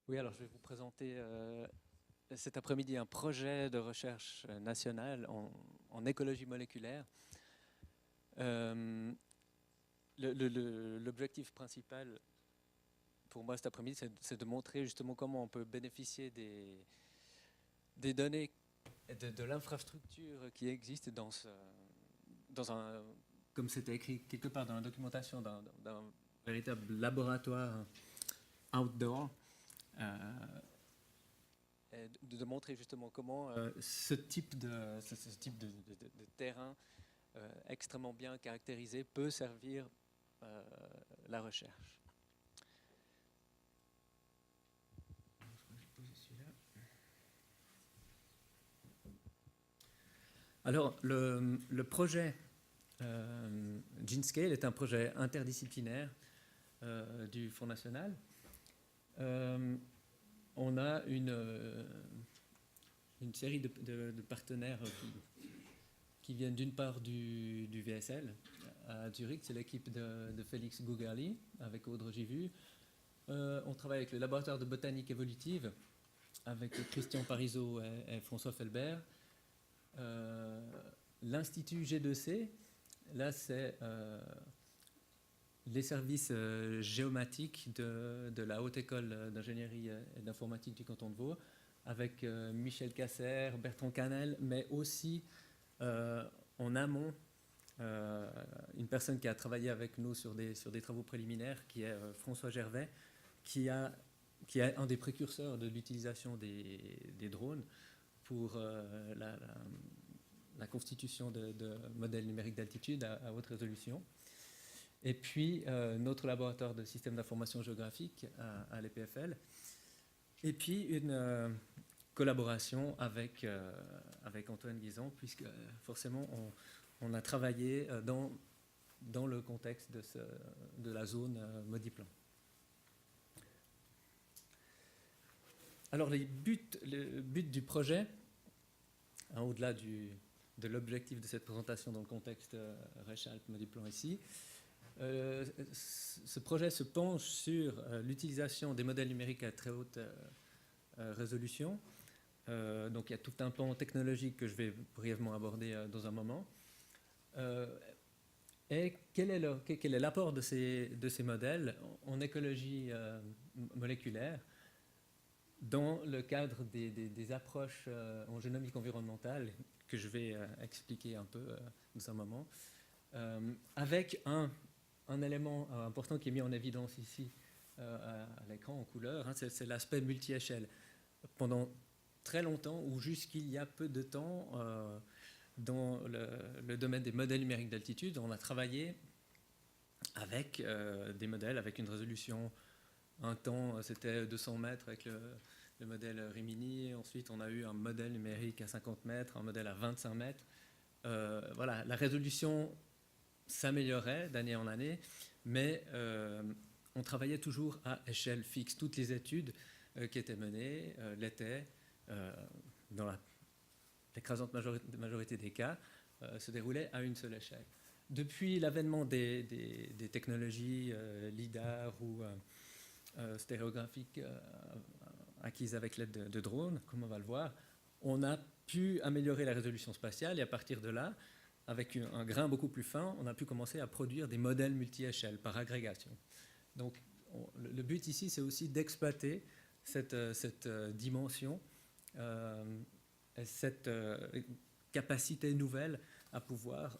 Oui, alors je vais vous présenter cet après-midi un projet de recherche national en écologie moléculaire. Euh, L'objectif principal pour moi cet après-midi, c'est de montrer justement comment on peut bénéficier des données et de l'infrastructure qui existe dans un, comme c'était écrit quelque part dans la documentation, d'un véritable laboratoire outdoor. Euh, de montrer justement comment ce type de terrain extrêmement bien caractérisé peut servir euh, la recherche. Alors, le projet GeneScale est un projet interdisciplinaire du Fonds national. On a une série de partenaires qui viennent d'une part du VSL à Zurich, c'est l'équipe de Félix Gougali avec Audre Givu. On travaille avec le laboratoire de botanique évolutive avec Christian Parizeau et François Felbert. L'Institut G2C, là c'est les services géomatiques de la Haute École d'ingénierie et d'informatique du canton de Vaud, avec Michel Casser, Bertrand Canel, mais aussi en amont, une personne qui a travaillé avec nous sur des travaux préliminaires, qui est François Gervais, qui est un des précurseurs de l'utilisation des drones pour la constitution de modèles numériques d'altitude à haute résolution. Et puis notre laboratoire de système d'information géographique à l'EPFL. Et puis une collaboration avec Antoine Guizon, puisque forcément on a travaillé dans le contexte de la zone Maudit-Plan. Alors le but du projet, hein, au-delà de l'objectif de cette présentation dans le contexte Rechalp-Maudit-Plan ici, ce projet se penche sur l'utilisation des modèles numériques à très haute résolution. Donc il y a tout un pan technologique que je vais brièvement aborder dans un moment. Et quel est l'apport de ces modèles en écologie moléculaire dans le cadre des approches en génomique environnementale que je vais expliquer un peu dans un moment, avec un élément important qui est mis en évidence ici à l'écran en couleur, hein, c'est l'aspect multi-échelle. Pendant très longtemps, ou jusqu'il y a peu de temps, dans le domaine des modèles numériques d'altitude, on a travaillé avec des modèles avec une résolution. Un temps, c'était 200 mètres avec le modèle Rimini. Ensuite, on a eu un modèle numérique à 50 mètres, un modèle à 25 mètres. Voilà, la résolution s'améliorait d'année en année, mais on travaillait toujours à échelle fixe. Toutes les études qui étaient menées l'étaient, dans l'écrasante majorité des cas, se déroulaient à une seule échelle. Depuis l'avènement des technologies LIDAR ou stéréographiques acquises avec l'aide de drones, comme on va le voir, on a pu améliorer la résolution spatiale et à partir de là, avec un grain beaucoup plus fin, on a pu commencer à produire des modèles multi-échelles par agrégation. Donc le but ici, c'est aussi d'exploiter cette dimension, cette capacité nouvelle à pouvoir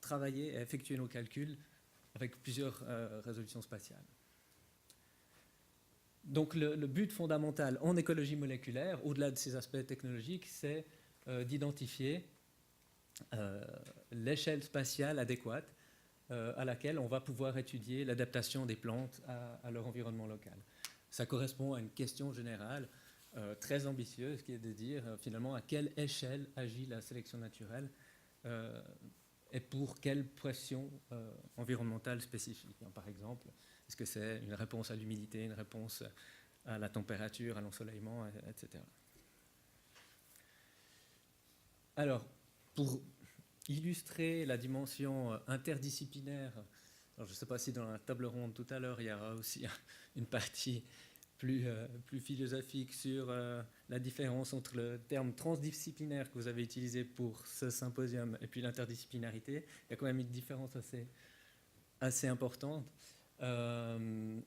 travailler et effectuer nos calculs avec plusieurs résolutions spatiales. Donc le but fondamental en écologie moléculaire, au-delà de ces aspects technologiques, c'est d'identifier l'échelle spatiale adéquate à laquelle on va pouvoir étudier l'adaptation des plantes à leur environnement local. Ça correspond à une question générale très ambitieuse qui est de dire finalement à quelle échelle agit la sélection naturelle et pour quelle pression environnementale spécifique. Par exemple, est-ce que c'est une réponse à l'humidité, une réponse à la température, à l'ensoleillement, etc. Alors, pour illustrer la dimension interdisciplinaire, alors je ne sais pas si dans la table ronde tout à l'heure, il y aura aussi une partie plus philosophique sur la différence entre le terme transdisciplinaire que vous avez utilisé pour ce symposium et puis l'interdisciplinarité. Il y a quand même une différence assez importante. Ce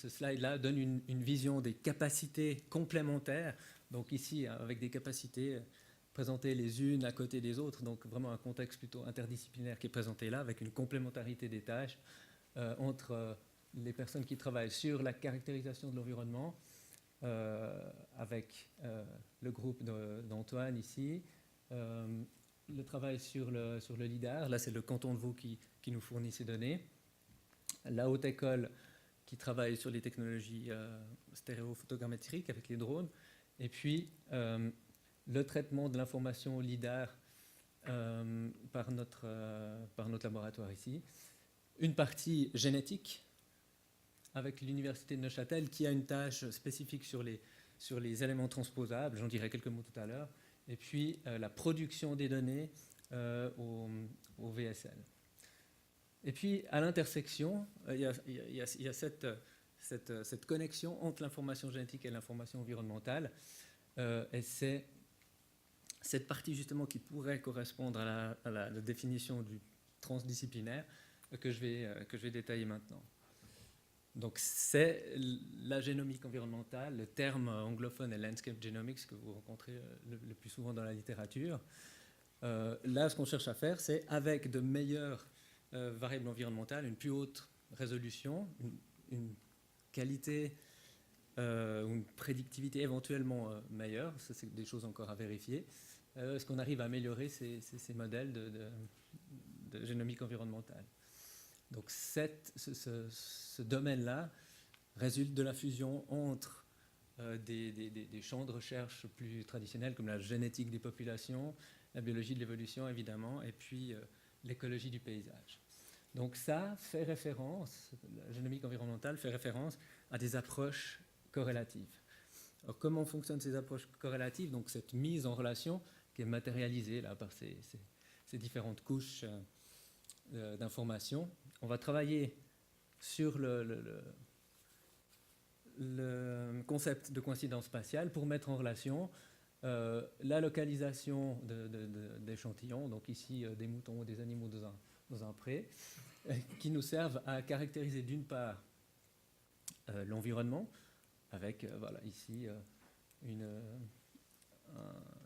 slide-là donne une vision des capacités complémentaires. Donc ici, avec des capacités présentées les unes à côté des autres, donc vraiment un contexte plutôt interdisciplinaire qui est présenté là, avec une complémentarité des tâches entre les personnes qui travaillent sur la caractérisation de l'environnement, avec le groupe d'Antoine ici, le travail sur le LIDAR, là c'est le canton de Vaud qui nous fournit ces données, la haute école qui travaille sur les technologies stéréophotogrammétriques avec les drones, et puis le traitement de l'information LIDAR par notre laboratoire ici. Une partie génétique avec l'université de Neuchâtel qui a une tâche spécifique sur les éléments transposables, j'en dirai quelques mots tout à l'heure, et puis la production des données au VSL. Et puis à l'intersection, il y a cette connexion entre l'information génétique et l'information environnementale, et c'est cette partie justement qui pourrait correspondre à la définition du transdisciplinaire que je vais détailler maintenant. Donc c'est la génomique environnementale, le terme anglophone est landscape genomics que vous rencontrez le plus souvent dans la littérature. Là, ce qu'on cherche à faire, c'est avec de meilleures variables environnementales, une plus haute résolution, une qualité ou une prédictivité éventuellement meilleure, ça c'est des choses encore à vérifier. Est-ce qu'on arrive à améliorer ces modèles de génomique environnementale? Donc ce domaine-là résulte de la fusion entre des champs de recherche plus traditionnels comme la génétique des populations, la biologie de l'évolution évidemment, et puis l'écologie du paysage. Donc ça fait référence, la génomique environnementale fait référence à des approches corrélatives. Alors comment fonctionnent ces approches corrélatives? Donc cette mise en relation qui est matérialisée là, par ces différentes couches d'informations. On va travailler sur le concept de coïncidence spatiale pour mettre en relation la localisation d'échantillons, donc ici des moutons ou des animaux dans un pré, qui nous servent à caractériser d'une part l'environnement, avec voilà, ici une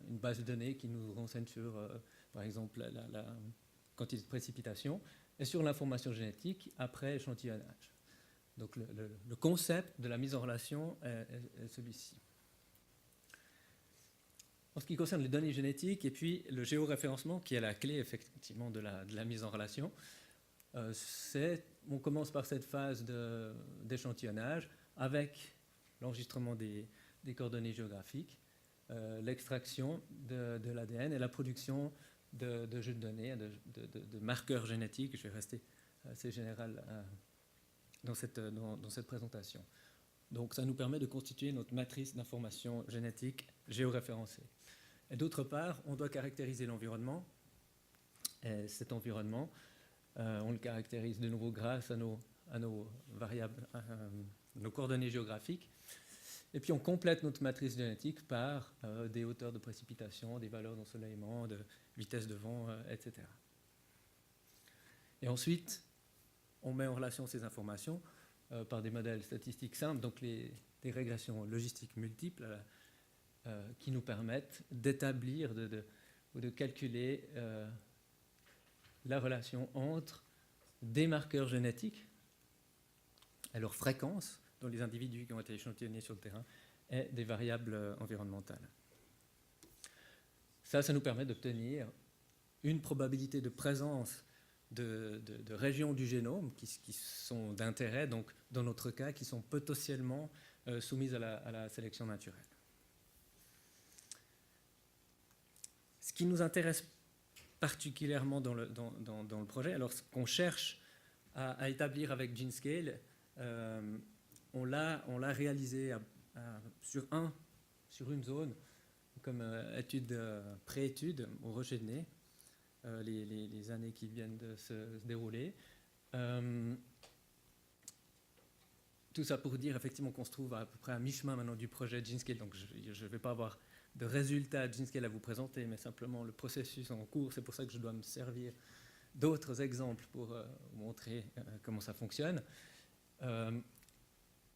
base de données qui nous renseigne sur, par exemple, la quantité de précipitation, et sur l'information génétique après échantillonnage. Donc le concept de la mise en relation est celui-ci. En ce qui concerne les données génétiques et puis le géoréférencement, qui est la clé effectivement de la mise en relation, on commence par cette phase d'échantillonnage avec l'enregistrement des coordonnées géographiques, l'extraction de l'ADN et la production de jeux de données, de marqueurs génétiques. Je vais rester assez général dans cette présentation. Donc ça nous permet de constituer notre matrice d'information génétique géoréférencée. Et d'autre part, on doit caractériser l'environnement. Et cet environnement, on le caractérise de nouveau grâce à nos variables, nos coordonnées géographiques. Et puis on complète notre matrice génétique par des hauteurs de précipitation, des valeurs d'ensoleillement, de vitesse de vent, etc. Et ensuite, on met en relation ces informations par des modèles statistiques simples, donc des régressions logistiques multiples qui nous permettent d'établir ou de calculer la relation entre des marqueurs génétiques et leur fréquence dans les individus qui ont été échantillonnés sur le terrain et des variables environnementales. Ça nous permet d'obtenir une probabilité de présence de régions du génome qui sont d'intérêt, donc dans notre cas, qui sont potentiellement soumises à la sélection naturelle. Ce qui nous intéresse particulièrement dans le projet, alors ce qu'on cherche à établir avec GeneScale, on l'a réalisé sur une zone comme étude pré-étude au Rocher de Nez, les années qui viennent de se dérouler. tout ça pour dire effectivement qu'on se trouve à peu près à mi-chemin maintenant du projet GeneScale. Donc je ne vais pas avoir de résultats GeneScale à vous présenter, mais simplement le processus en cours. C'est pour ça que je dois me servir d'autres exemples pour vous montrer comment ça fonctionne.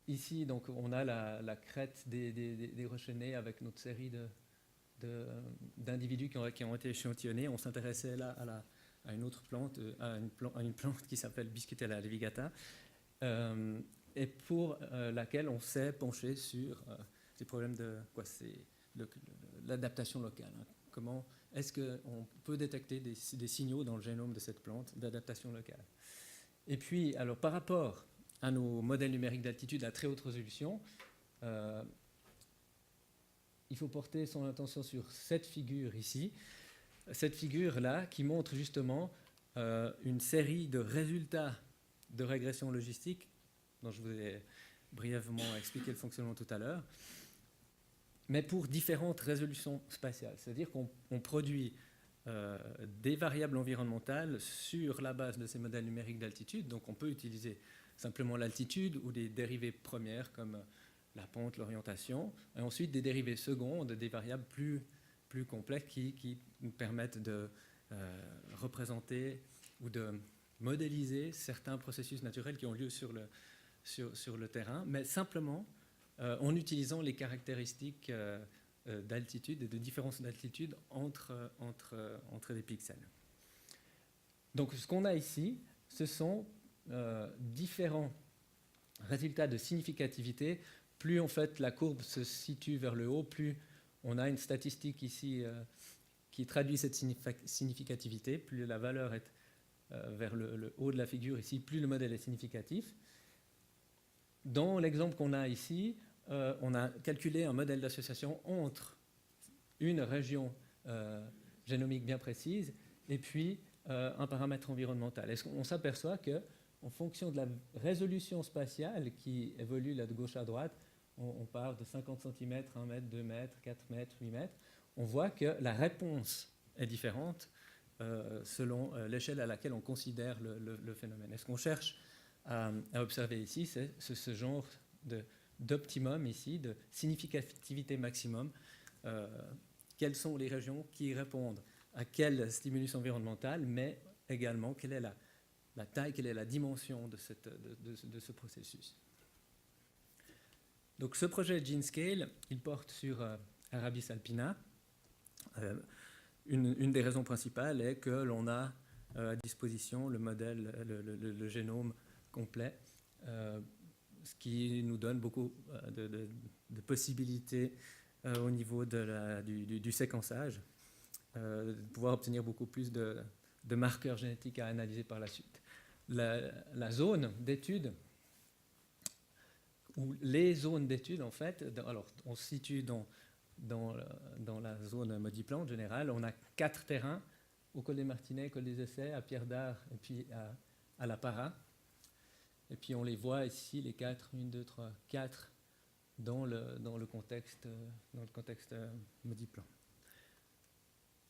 Ici, donc, on a la crête des rochers nés avec notre série d'individus qui ont été échantillonnés. On s'intéressait là à une autre plante, à une plante qui s'appelle Biscutella levigata, et pour laquelle on s'est penché sur ces problèmes de l'adaptation locale. Comment est-ce qu'on peut détecter des signaux dans le génome de cette plante d'adaptation locale? Et puis, alors, par rapport à nos modèles numériques d'altitude à très haute résolution, il faut porter son attention sur cette figure ici, cette figure-là qui montre justement une série de résultats de régression logistique dont je vous ai brièvement expliqué le fonctionnement tout à l'heure, mais pour différentes résolutions spatiales. C'est-à-dire qu'on produit des variables environnementales sur la base de ces modèles numériques d'altitude. Donc on peut utiliser simplement l'altitude ou des dérivées premières comme la pente, l'orientation, et ensuite des dérivées secondes, des variables plus complexes qui nous permettent de représenter ou de modéliser certains processus naturels qui ont lieu sur le terrain, mais simplement en utilisant les caractéristiques d'altitude et de différence d'altitude entre des pixels. Donc ce qu'on a ici, ce sont différents résultats de significativité. Plus en fait la courbe se situe vers le haut, plus on a une statistique ici qui traduit cette significativité, plus la valeur est vers le haut de la figure ici, plus le modèle est significatif. Dans l'exemple qu'on a ici, on a calculé un modèle d'association entre une région génomique bien précise et puis un paramètre environnemental. On s'aperçoit qu'en fonction de la résolution spatiale qui évolue là de gauche à droite, on part de 50 cm, 1 mètre, 2 mètres, 4 mètres, 8 mètres, on voit que la réponse est différente selon l'échelle à laquelle on considère le phénomène. Et ce qu'on cherche à observer ici, c'est ce genre d'optimum ici, de significativité maximum. Quelles sont les régions qui répondent à quel stimulus environnemental, mais également quelle est la taille, quelle est la dimension de ce processus. Donc ce projet GeneScale, il porte sur Arabis alpina. Une des raisons principales est que l'on a à disposition le modèle, le génome complet, ce qui nous donne beaucoup de possibilités au niveau du séquençage, de pouvoir obtenir beaucoup plus de marqueurs génétiques à analyser par la suite. La zone d'étude, ou les zones d'étude, en fait, alors on se situe dans la zone Maudit-Plante générale. On a 4 terrains, au col des Martinets, col des Essais, à Pierre d'Arc et puis à la Para. Et puis on les voit ici, les 4, 1, 2, 3, 4, dans le contexte Maudit-Plante.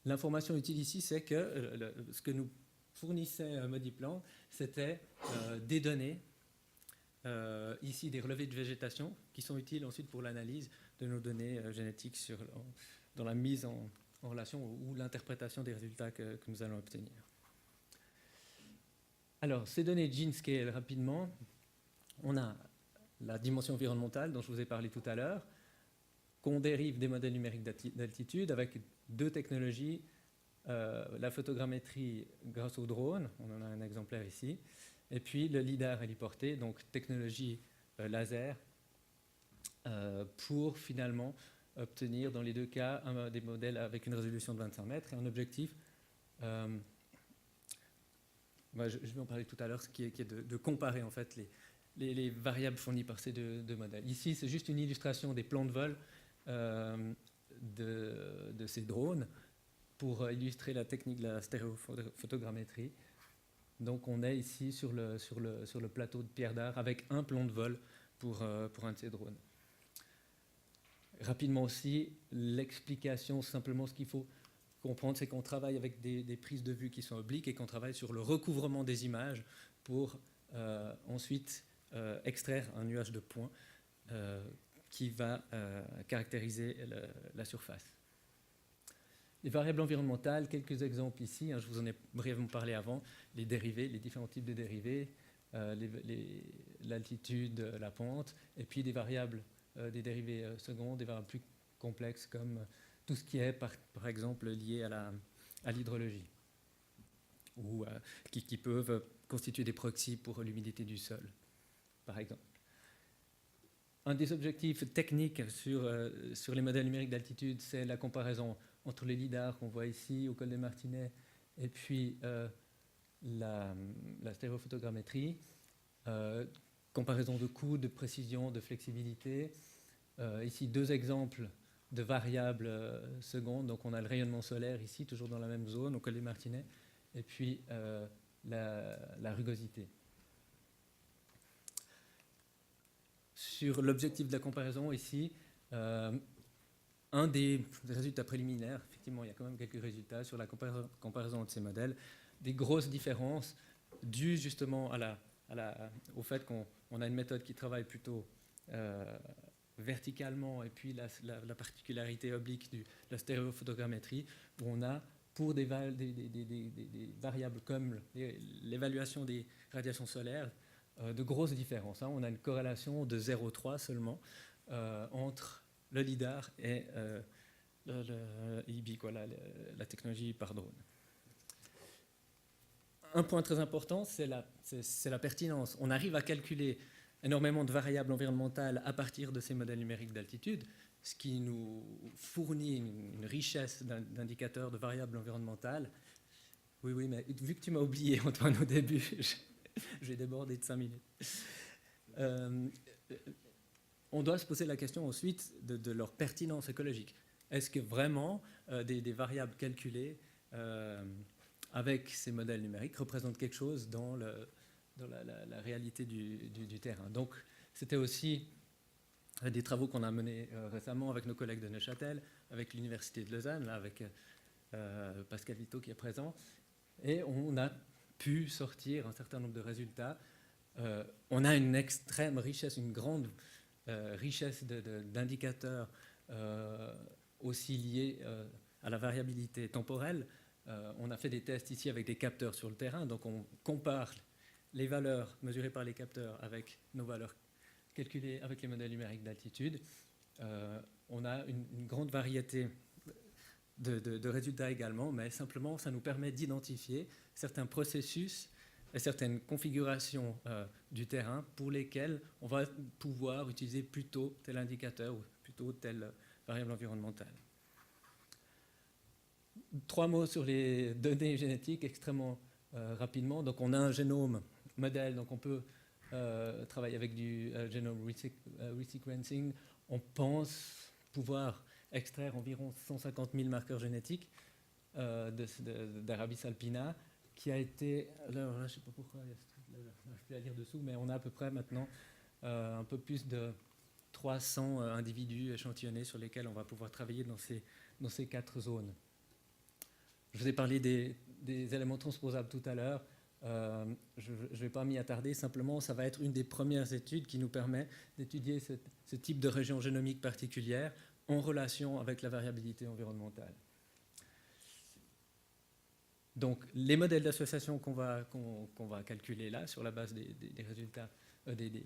L'information utile ici, c'est que ce que nous fournissait Maudit-Plante, c'était des données, ici des relevés de végétation, qui sont utiles ensuite pour l'analyse de nos données génétiques dans la mise en relation ou l'interprétation des résultats que nous allons obtenir. Alors, ces données GeneScale, rapidement, on a la dimension environnementale dont je vous ai parlé tout à l'heure, qu'on dérive des modèles numériques d'altitude avec 2 technologies, la photogrammétrie grâce au drone, on en a un exemplaire ici, et puis le lidar héliporté, donc technologie laser, pour finalement obtenir dans les 2 cas des modèles avec une résolution de 25 mètres et un objectif, je vais en parler tout à l'heure, qui est de comparer en fait les variables fournies par ces deux modèles. Ici, c'est juste une illustration des plans de vol de ces drones pour illustrer la technique de la stéréophotogrammétrie. Donc on est ici sur le plateau de Pierre d'Arc avec un plan de vol pour un de ces drones. Rapidement aussi, l'explication, simplement ce qu'il faut comprendre, c'est qu'on travaille avec des prises de vue qui sont obliques et qu'on travaille sur le recouvrement des images pour ensuite extraire un nuage de points qui va caractériser la surface. Les variables environnementales, quelques exemples ici, je vous en ai brièvement parlé avant, les dérivés, les différents types de dérivés, l'altitude, la pente, et puis des variables, des dérivés secondes, des variables plus complexes comme tout ce qui est par exemple lié à l'hydrologie, ou qui peuvent constituer des proxys pour l'humidité du sol, par exemple. Un des objectifs techniques sur les modèles numériques d'altitude, c'est la comparaison entre les lidars qu'on voit ici au col des Martinets et puis la stéréophotogrammétrie, comparaison de coût, de précision, de flexibilité. Ici, deux exemples de variables secondes. Donc on a le rayonnement solaire ici, toujours dans la même zone, au col des Martinets, et puis la rugosité. Sur l'objectif de la comparaison ici, un des résultats préliminaires, effectivement il y a quand même quelques résultats sur la comparaison de ces modèles, des grosses différences dues justement au fait qu'on a une méthode qui travaille plutôt verticalement, et puis la particularité oblique de la stéréophotogrammétrie, où on a pour des variables comme l'évaluation des radiations solaires, de grosses différences. On a une corrélation de 0,3 seulement entre le LIDAR et le IBI, la technologie par drone. Un point très important, c'est la pertinence. On arrive à calculer énormément de variables environnementales à partir de ces modèles numériques d'altitude, ce qui nous fournit une richesse d'indicateurs de variables environnementales. Oui, mais vu que tu m'as oublié, Antoine, au début, j'ai débordé de 5 minutes. On doit se poser la question ensuite de leur pertinence écologique. Est-ce que vraiment des variables calculées avec ces modèles numériques représentent quelque chose dans la réalité du terrain? Donc, c'était aussi des travaux qu'on a menés récemment avec nos collègues de Neuchâtel, avec l'Université de Lausanne, là, avec Pascal Vito qui est présent, et on a pu sortir un certain nombre de résultats. On a une extrême richesse, une grande richesse d'indicateurs aussi liés à la variabilité temporelle. On a fait des tests ici avec des capteurs sur le terrain, donc on compare les valeurs mesurées par les capteurs avec nos valeurs calculées avec les modèles numériques d'altitude. On a une grande variété de résultats également, mais simplement ça nous permet d'identifier certains processus et certaines configurations du terrain pour lesquelles on va pouvoir utiliser plutôt tel indicateur ou plutôt telle variable environnementale. 3 mots sur les données génétiques extrêmement rapidement. Donc on a un génome modèle, donc on peut travailler avec du genome resequencing. On pense pouvoir extraire environ 150 000 marqueurs génétiques d'Arabis alpina, qui a été, alors là, je ne sais pas pourquoi, je ne peux plus à lire dessous, mais on a à peu près maintenant un peu plus de 300 individus échantillonnés sur lesquels on va pouvoir travailler dans ces 4 zones. Je vous ai parlé des éléments transposables tout à l'heure. Je ne vais pas m'y attarder, simplement ça va être une des premières études qui nous permet d'étudier ce type de région génomique particulière en relation avec la variabilité environnementale. Donc les modèles d'association qu'on va calculer là, sur la base des résultats, des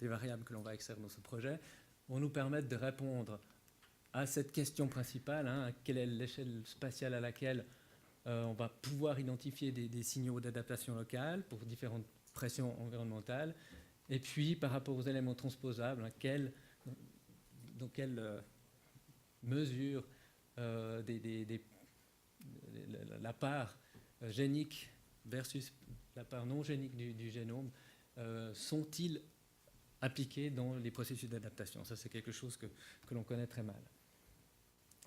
variables que l'on va extraire dans ce projet, vont nous permettre de répondre à cette question principale, quelle est l'échelle spatiale à laquelle on va pouvoir identifier des signaux d'adaptation locale pour différentes pressions environnementales, et puis par rapport aux éléments transposables, dans quelle mesure la part génique versus la part non génique du génome sont-ils appliqués dans les processus d'adaptation. Ça, c'est quelque chose que l'on connaît très mal.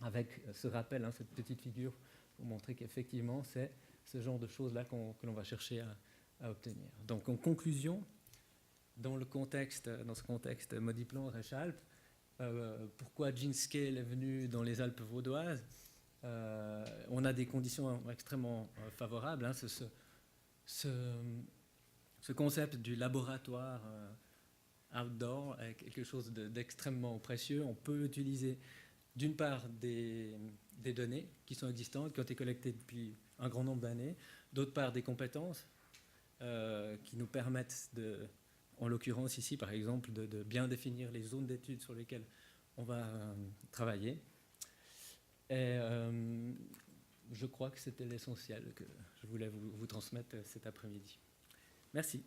Avec ce rappel, cette petite figure, pour montrer qu'effectivement, c'est ce genre de choses-là que l'on va chercher à obtenir. Donc, en conclusion, dans ce contexte Modiplan-Rechalp, pourquoi GeneScale est venu dans les Alpes vaudoises? On a des conditions extrêmement favorables. Ce concept du laboratoire outdoor est quelque chose d'extrêmement précieux. On peut utiliser d'une part des données qui sont existantes, qui ont été collectées depuis un grand nombre d'années, d'autre part des compétences qui nous permettent en l'occurrence ici par exemple, de bien définir les zones d'études sur lesquelles on va travailler. Et je crois que c'était l'essentiel que je voulais vous transmettre cet après-midi. Merci.